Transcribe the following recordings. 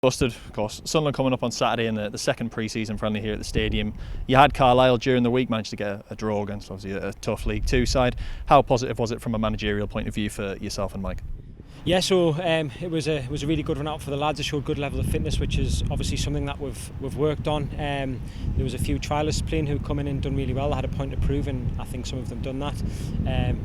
Busted, of course. Sunderland coming up on Saturday in the second pre-season friendly here at the stadium. You had Carlisle during the week, managed to get a draw against obviously a tough League Two side. How positive was it from a managerial point of view for yourself and Mike? Yeah, so it was a really good run out for the lads. They showed good level of fitness, which is obviously something that we've worked on. There was a few trialists playing who come in and done really well. They had a point to prove, and I think some of them done that.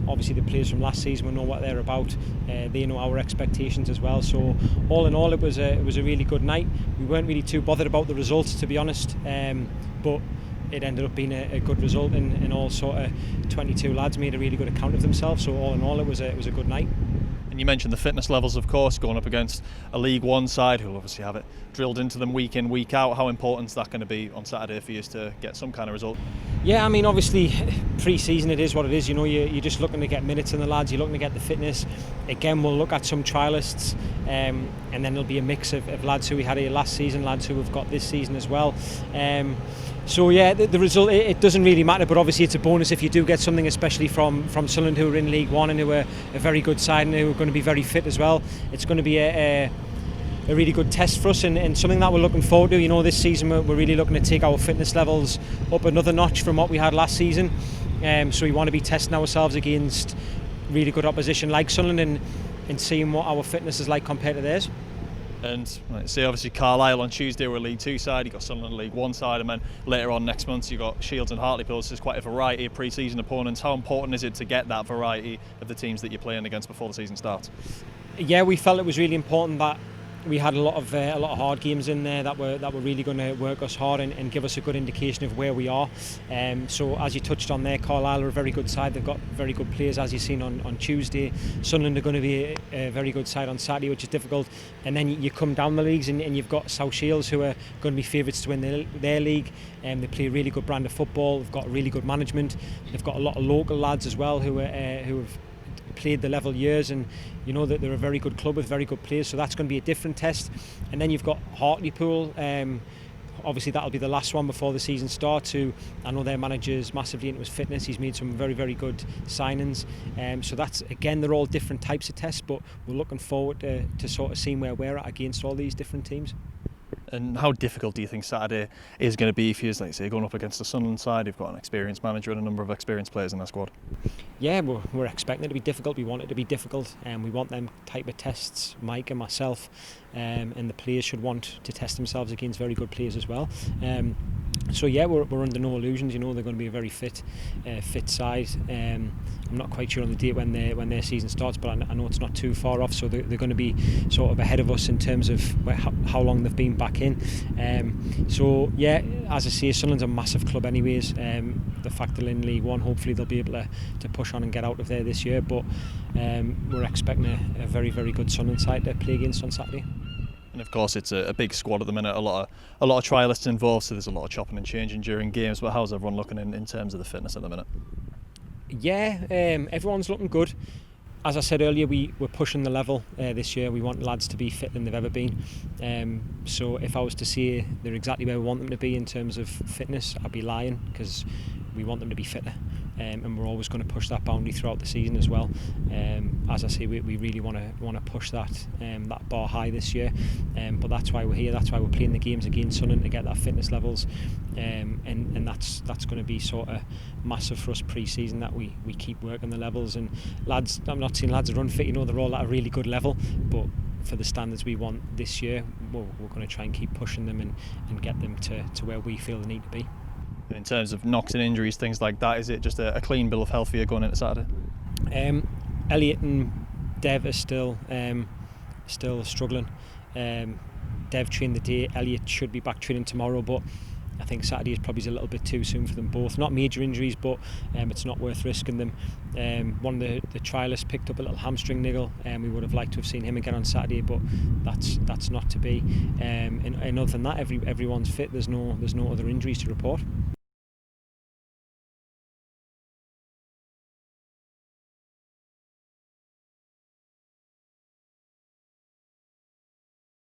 Obviously, the players from last season will know what they're about. They know our expectations as well. So all in all, it was a really good night. We weren't really too bothered about the results, to be honest, but it ended up being a good result, and all sort of 22 lads made a really good account of themselves. So all in all, it was a good night. And you mentioned the fitness levels, of course, going up against a League One side who'll obviously have it drilled into them week in, week out. How important is that going to be on Saturday for you to get some kind of result? Yeah, I mean, obviously, pre-season it is what it is. You know, you're just looking to get minutes in the lads. You're looking to get the fitness. Again, we'll look at some trialists, and then there'll be a mix of lads who we had here last season, lads who we've got this season as well. So yeah, the result, it doesn't really matter, but obviously it's a bonus if you do get something, especially from Sunderland, who are in League One and who are a very good side and who are going to be very fit as well. It's going to be a really good test for us, and something that we're looking forward to. You know, this season we're really looking to take our fitness levels up another notch from what we had last season. So we want to be testing ourselves against really good opposition like Sunderland and seeing what our fitness is like compared to theirs. And like say, obviously Carlisle on Tuesday were a League Two side, you've got Sunderland League One side, and then later on next month you've got Shields and Hartlepool. So there's quite a variety of pre-season opponents. How important is it to get that variety of the teams that you're playing against before the season starts? Yeah, we felt it was really important that we had a lot of hard games in there that were really going to work us hard and give us a good indication of where we are. So as you touched on there, Carlisle are a very good side. They've got very good players, as you've seen on Tuesday. Sunderland are going to be a very good side on Saturday, which is difficult. And then you come down the leagues and you've got South Shields, who are going to be favourites to win their league. They play a really good brand of football. They've got really good management. They've got a lot of local lads as well who have played the level years, and you know that they're a very good club with very good players, so that's going to be a different test. And then you've got Hartlepool. Obviously that'll be the last one before the season starts, who I know their manager's massively into his fitness. He's made some very, very good signings, so that's, again, they're all different types of tests, but we're looking forward to sort of seeing where we're at against all these different teams. And how difficult do you think Saturday is going to be for you, like say, going up against the Sunderland side? You've got an experienced manager and a number of experienced players in that squad. Yeah, we're expecting it to be difficult. We want it to be difficult, and we want them type of tests. Mike and myself, and the players should want to test themselves against very good players as well. So yeah, we're under no illusions. You know, they're going to be a very fit side. I'm not quite sure on the date when their season starts, but I know it's not too far off. So they're going to be sort of ahead of us in terms of how long they've been back in. So yeah, as I say, Sunderland's a massive club anyways. The fact they're in League One, hopefully they'll be able to push on and get out of there this year. But we're expecting a very, very good Sunderland side to play against on Saturday. And of course it's a big squad at the minute, a lot of trialists involved, so there's a lot of chopping and changing during games. But how's everyone looking in terms of the fitness at the minute? Yeah, everyone's looking good. As I said earlier, we're pushing the level this year. We want lads to be fitter than they've ever been. So if I was to say they're exactly where we want them to be in terms of fitness, I'd be lying, because we want them to be fitter. And we're always going to push that boundary throughout the season as well. As I say, we really want to push that bar high this year. But that's why we're here. That's why we're playing the games against Sunderland, to get that fitness levels. And that's going to be sort of massive for us pre-season, that we keep working the levels. And lads, I'm not saying lads are unfit. You know, they're all at a really good level, but for the standards we want this year, we're going to try and keep pushing them and get them to where we feel they need to be. In terms of knocks and injuries, things like that, is it just a clean bill of health for you going into Saturday? Elliot and Dev are still struggling. Dev trained the day. Elliot should be back training tomorrow, but I think Saturday is probably a little bit too soon for them both. Not major injuries, but it's not worth risking them. One of the trialists picked up a little hamstring niggle, and we would have liked to have seen him again on Saturday, but that's not to be. And other than that, everyone's fit. There's no other injuries to report.